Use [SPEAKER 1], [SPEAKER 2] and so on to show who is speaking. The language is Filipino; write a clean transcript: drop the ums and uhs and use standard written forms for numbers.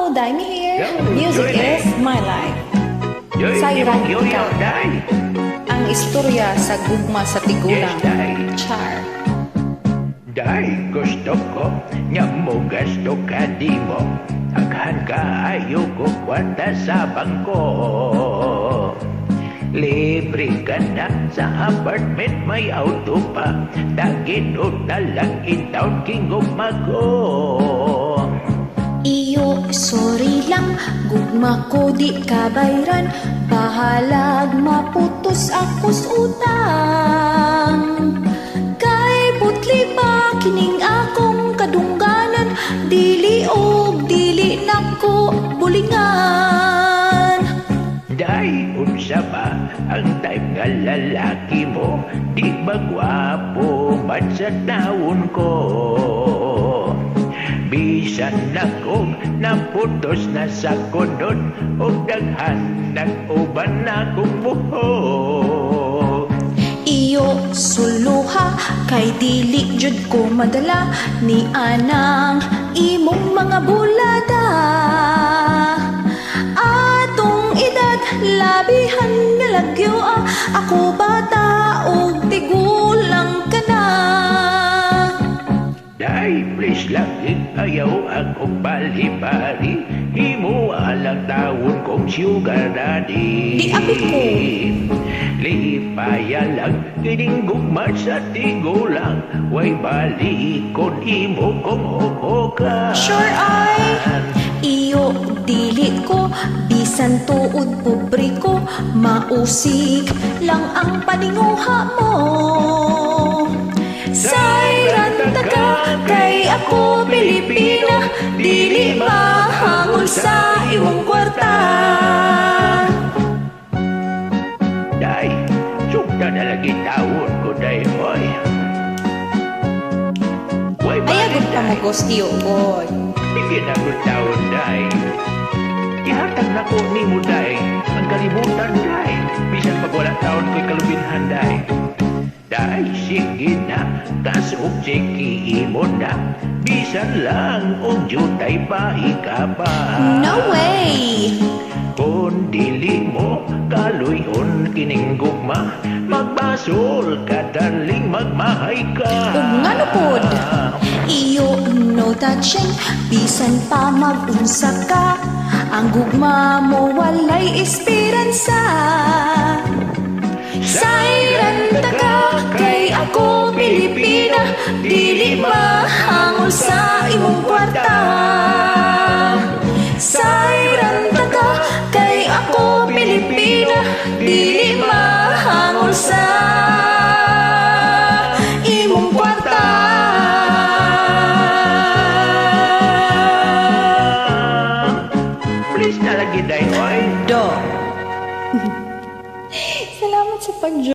[SPEAKER 1] Dai me here. Music is my life. Sayran ikaw. Ang istorya sa gugma sa tigulang. Char.
[SPEAKER 2] Dai, gusto ko nga mo gasto ka di mo. Aghan ka ayoko kwarta sa bangko. Libre ka na sa apartment, may auto pa. Daginod na lang in-town king umago.
[SPEAKER 1] Iyo, sorry lang, gugma ko di kabayran. Bahalag maputos akos utang. Kay putli pa kining akong kadungganan. Dili og dili nako bulingan.
[SPEAKER 2] Dai, unsa ba ang type nga lalaki mo? Di ba gwapo man sa taon ko? Bisan akong naputos na sa kondon o daghan nag-uban akong buhok.
[SPEAKER 1] Iyo suluha kay dili jud ko madala ni anang imong mga bulada. Atong edad labihan nga lagyo ako bata og tigulang ka na.
[SPEAKER 2] Dai, please lang ayaw akong bali-bali. Himo alang taon kong sugar daddy.
[SPEAKER 1] Di apit ko.
[SPEAKER 2] Lipaya lang kining gugma sa tigulang. Way balikon imo kong hukokan.
[SPEAKER 1] Sure ay iyo dili ko bisan tuod pobre ko mausik lang ang paninguha mo. Sayran ka kay ako Pilipina, dili mahangol sa imong kwarta.
[SPEAKER 2] Day, sugda na lagi taon ko day, oy. Way
[SPEAKER 1] Ayagot pa mo gustiyo, boy.
[SPEAKER 2] Bigyan ako taon, day. Ihatag na ko ni mo, day. Ang kalibutan, day. Bisan pag wala taon ko'y kalubinhan, day. Day, sige na. Kasok sige mo na. Bisan lang og jutay pa ikapa.
[SPEAKER 1] No way!
[SPEAKER 2] Kung dili mo kaluyon kining gugma, magbasol ka darling, magmahay ka.
[SPEAKER 1] Ug ngano pod? Iyo no touching, bisan pa mag-unsa ka. Ang gugma mo walay esperansa. Sayran ka kay ako Pilipina, dili mahangol sa imong kwarta. Sayran ka kay ako Pilipina, dili mahangol sa imong kwarta.
[SPEAKER 2] Please na lagi day, oy.
[SPEAKER 1] Do. Salamat sa pag